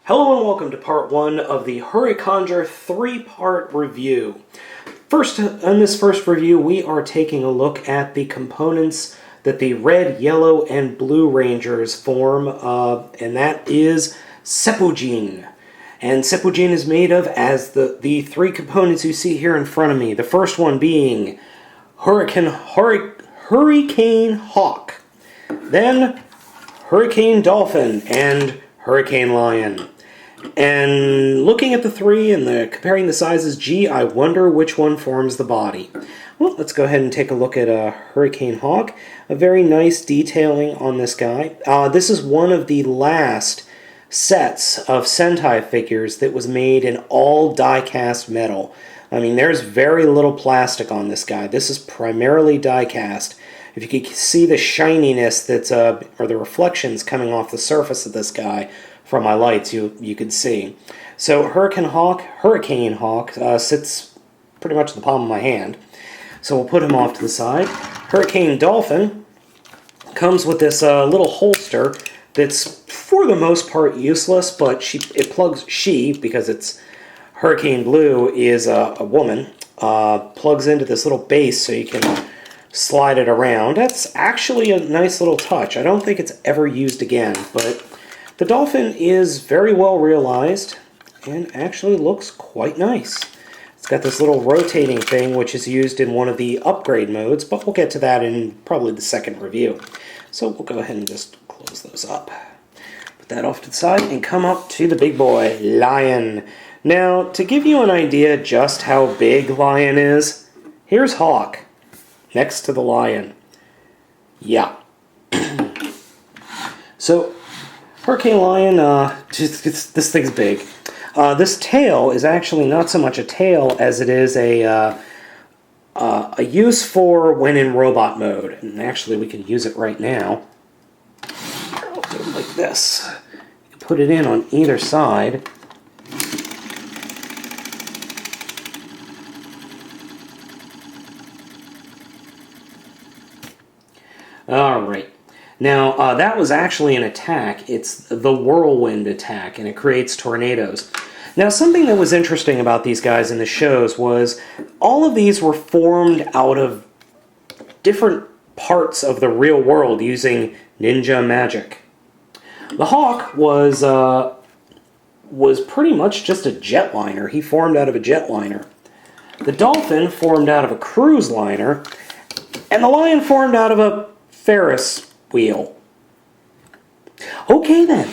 Hello and welcome to part 1 of the Hurricanger 3-part review. In this first review, we are taking a look at the components that the red, yellow, and blue Rangers form, and that is Sepuujin. And Sepuujin is made of as the three components you see here in front of me. The first one being Hurricane Hawk, then Hurricane Dolphin, and Hurricane Lion. And looking at the three and comparing the sizes, gee, I wonder which one forms the body. Well, let's go ahead and take a look at Hurricane Hawk. A very nice detailing on this guy. This is one of the last sets of Sentai figures that was made in all die-cast metal. I mean, there's very little plastic on this guy. This is primarily die-cast. If you could see the shininess that's, or the reflections coming off the surface of this guy from my lights, you could see. So Hurricane Hawk sits pretty much in the palm of my hand. So we'll put him off to the side. Hurricane Dolphin comes with this little holster that's for the most part useless, but she, because it's Hurricane Blue is a woman, plugs into this little base so you can slide it around. That's actually a nice little touch. I don't think it's ever used again, but the Dolphin is very well realized and actually looks quite nice. It's got this little rotating thing which is used in one of the upgrade modes, but we'll get to that in probably the second review. So we'll go ahead and just close those up. Put that off to the side and come up to the big boy, Lion. Now, to give you an idea just how big Lion is, here's Hawk next to the Lion. Yeah. So, Hurricane Lion, this thing's big. This tail is actually not so much a tail as it is a use for when in robot mode. And actually, we can use it right now. I'll do it like this. You can put it in on either side. Alright. Now, that was actually an attack. It's the Whirlwind Attack, and it creates tornadoes. Now, something that was interesting about these guys in the shows was all of these were formed out of different parts of the real world using ninja magic. The Hawk was pretty much just a jetliner. He formed out of a jetliner. The Dolphin formed out of a cruise liner, and the Lion formed out of a Ferris wheel. Okay then.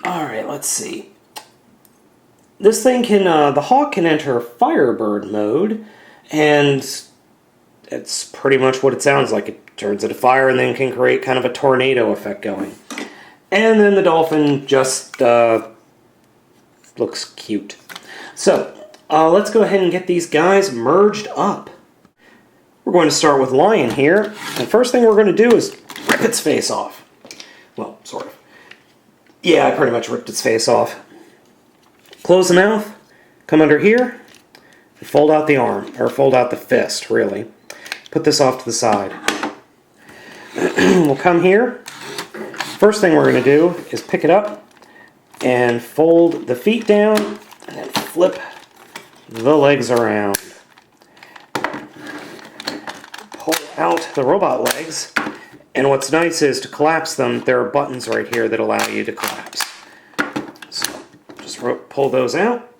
Alright, let's see. This thing can, the Hawk can enter Firebird mode, and it's pretty much what it sounds like. It turns into fire and then can create kind of a tornado effect going. And then the Dolphin just looks cute. So, let's go ahead and get these guys merged up. We're going to start with Lion here, and first thing we're going to do is rip its face off. Well, sort of. Yeah, I pretty much ripped its face off. Close the mouth, come under here, and fold out the arm, or fold out the fist, really. Put this off to the side. We'll come here. First thing we're going to do is pick it up and fold the feet down, and then flip the legs around. Pull out the robot legs, and what's nice is to collapse them, there are buttons right here that allow you to collapse. So just pull those out.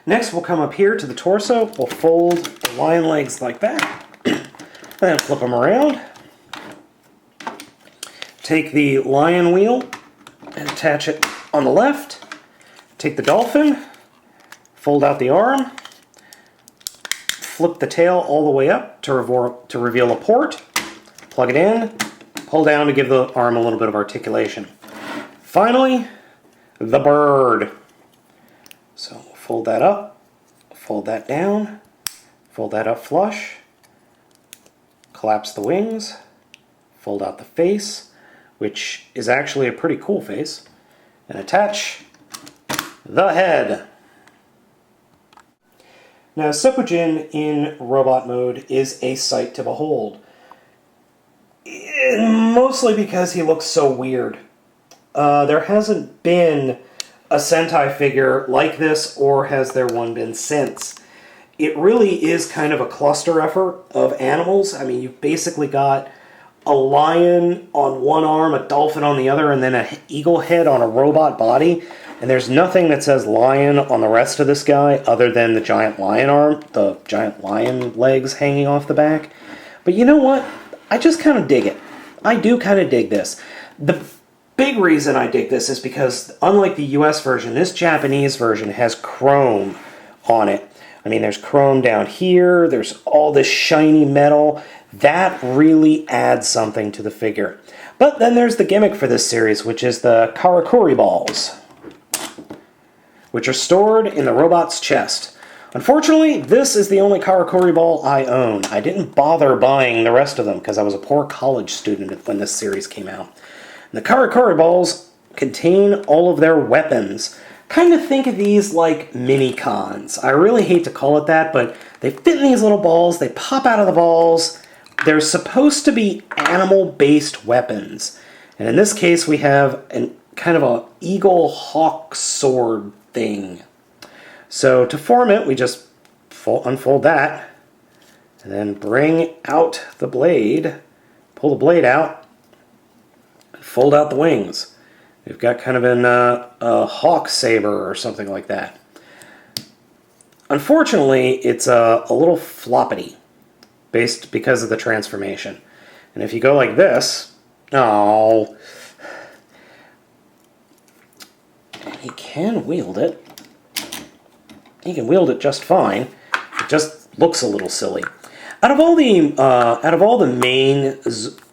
Next we'll come up here to the torso, we'll fold the lion legs like that, then flip them around. Take the lion wheel and attach it on the left. Take the dolphin, fold out the arm, flip the tail all the way up to reveal a port, plug it in, pull down to give the arm a little bit of articulation. Finally, the bird. So fold that up, fold that down, fold that up flush, collapse the wings, fold out the face, which is actually a pretty cool face, and attach the head. Now, Sepuujin in robot mode is a sight to behold. Mostly because he looks so weird. there hasn't been a Sentai figure like this, or has there one been since. It really is kind of a cluster effort of animals. I mean, you've basically got a lion on one arm, a dolphin on the other, and then an eagle head on a robot body. And there's nothing that says lion on the rest of this guy other than the giant lion arm, the giant lion legs hanging off the back. But you know what? I just kind of dig it. I do kind of dig this. The big reason I dig this is because, unlike the US version, this Japanese version has chrome on it. I mean, there's chrome down here, there's all this shiny metal. That really adds something to the figure. But then there's the gimmick for this series, which is the Karakuri balls, which are stored in the robot's chest. Unfortunately, this is the only Karakuri ball I own. I didn't bother buying the rest of them because I was a poor college student when this series came out. And the Karakuri balls contain all of their weapons. Kind of think of these like mini-cons. I really hate to call it that, but they fit in these little balls, they pop out of the balls. They're supposed to be animal-based weapons. And in this case, we have kind of an eagle hawk sword thing. So to form it, we just unfold that, and then bring out the blade, pull the blade out, and fold out the wings. We've got kind of a hawk saber or something like that. Unfortunately, it's a little floppity, because of the transformation. And if you go like this, oh, he can wield it. He can wield it just fine. It just looks a little silly. Out of all the main,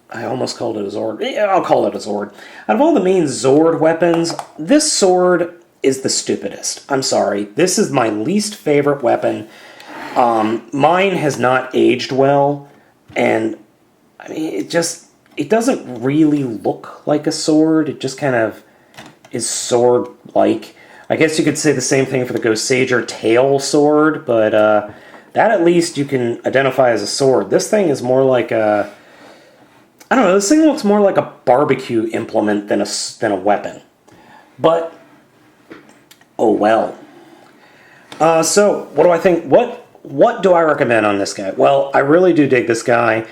I almost called it a Zord. Yeah, I'll call it a Zord. Out of all the main Zord weapons, this sword is the stupidest. I'm sorry. This is my least favorite weapon. Mine has not aged well, and I mean, it doesn't really look like a sword. It just kind of is sword-like. I guess you could say the same thing for the Gosager tail sword, but that at least you can identify as a sword. This thing is more like a, I don't know, this thing looks more like a barbecue implement than a weapon. But, oh well. So, what do I think? What do I recommend on this guy? Well, I really do dig this guy,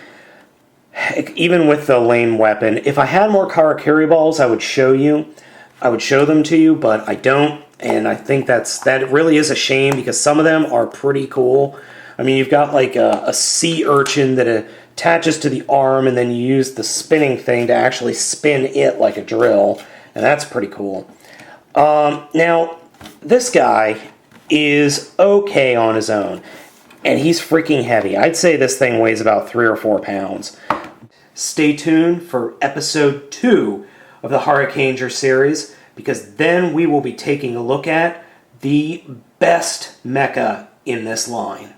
even with the lame weapon. If I had more Karakuri balls, I would show them to you, but I don't, and I think that really is a shame, because some of them are pretty cool. I mean, you've got like a sea urchin that attaches to the arm, and then you use the spinning thing to actually spin it like a drill, and that's pretty cool. Now, this guy is okay on his own, and he's freaking heavy. I'd say this thing weighs about 3 or 4 pounds. Stay tuned for episode 2 of the Hurricanger series, because then we will be taking a look at the best mecha in this line.